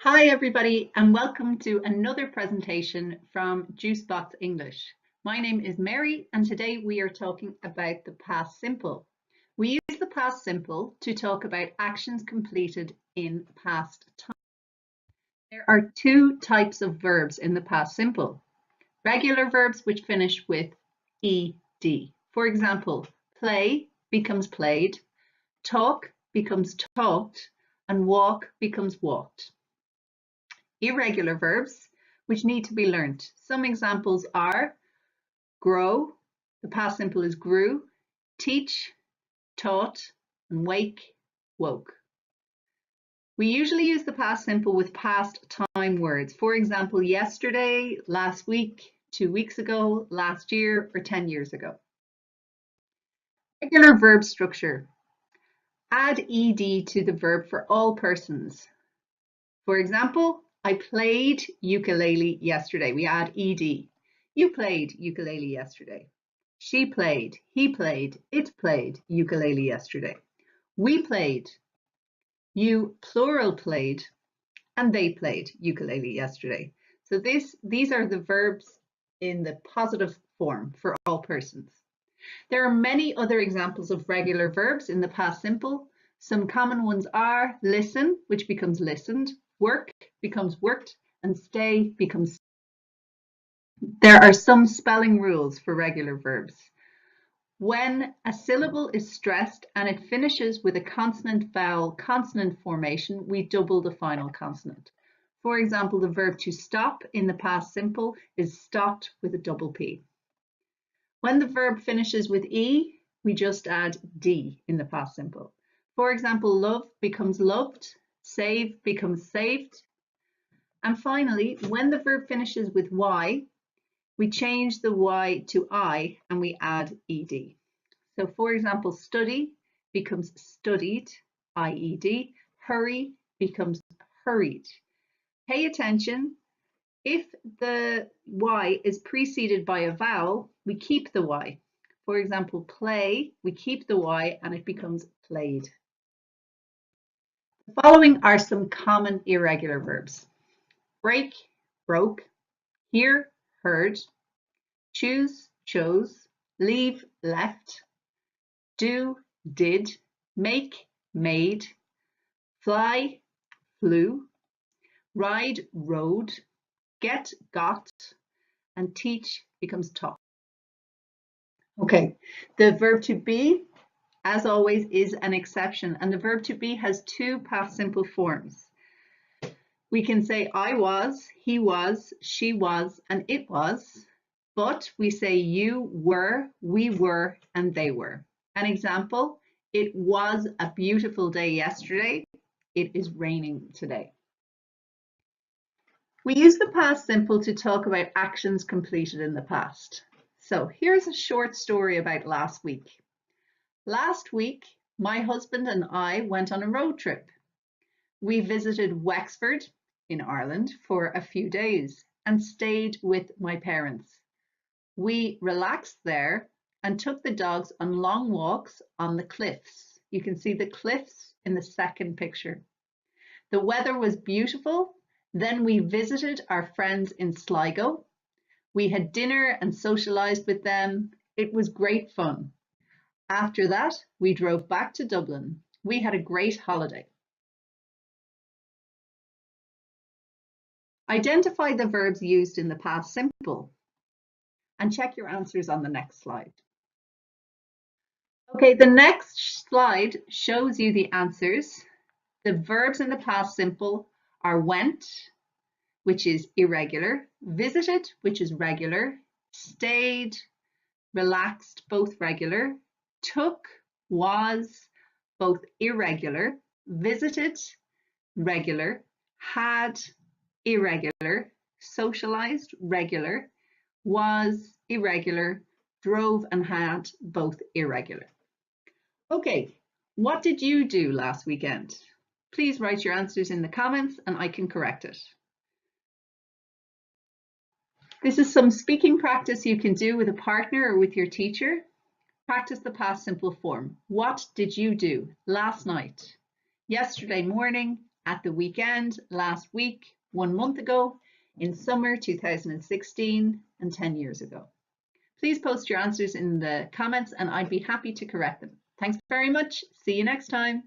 Hi everybody and welcome to another presentation from Juicebox English. My name is Mary and today we are talking about the past simple. We use the past simple to talk about actions completed in past time. There are two types of verbs in the past simple. Regular verbs which finish with ed. For example, play becomes played, talk becomes talked, and walk becomes walked. Irregular verbs, which need to be learnt. Some examples are grow, the past simple is grew, teach, taught, and wake, woke. We usually use the past simple with past time words. For example, yesterday, last week, 2 weeks ago, last year, or 10 years ago. Regular verb structure. Add ed to the verb for all persons. For example, I played ukulele yesterday. We add ed. You played ukulele yesterday. She played, he played, it played ukulele yesterday. We played, you plural played, and they played ukulele yesterday. So these are the verbs in the positive form for all persons. There are many other examples of regular verbs in the past simple. Some common ones are listen, which becomes listened, work becomes worked, and stay becomes. There are some spelling rules for regular verbs. When a syllable is stressed and it finishes with a consonant vowel consonant formation, we double the final consonant. For example, the verb to stop in the past simple is stopped with a double P. When the verb finishes with E, we just add D in the past simple. For example, love becomes loved, save becomes saved. And finally, when the verb finishes with Y, we change the Y to I and we add ed. So for example, study becomes studied, IED. Hurry becomes hurried. Pay attention. If the Y is preceded by a vowel, we keep the Y. For example, play, we keep the Y and it becomes played. The following are some common irregular verbs. Break, broke, hear, heard, choose, chose, leave, left, do, did, make, made, fly, flew, ride, rode, get, got, and teach becomes taught. Okay, the verb to be, as always, is an exception, and the verb to be has two past simple forms. We can say I was, he was, she was, and it was, but we say you were, we were, and they were. An example, it was a beautiful day yesterday. It is raining today. We use the past simple to talk about actions completed in the past. So here's a short story about last week. Last week, my husband and I went on a road trip. We visited Wexford in Ireland for a few days and stayed with my parents. We relaxed there and took the dogs on long walks on the cliffs. You can see the cliffs in the second picture. The weather was beautiful. Then we visited our friends in Sligo. We had dinner and socialized with them. It was great fun. After that, we drove back to Dublin. We had a great holiday. Identify the verbs used in the past simple and check your answers on the next slide. Okay, the next slide shows you the answers. The verbs in the past simple are went, which is irregular, visited, which is regular, stayed, relaxed, both regular, took, was, both irregular, visited, regular, had, irregular, socialized, regular, was, irregular, drove and had, both irregular. Okay, what did you do last weekend? Please write your answers in the comments and I can correct it. This is some speaking practice you can do with a partner or with your teacher. Practice the past simple form. What did you do last night, yesterday morning, at the weekend, last week, 1 month ago, in summer 2016, and 10 years ago. Please post your answers in the comments and I'd be happy to correct them. Thanks very much. See you next time.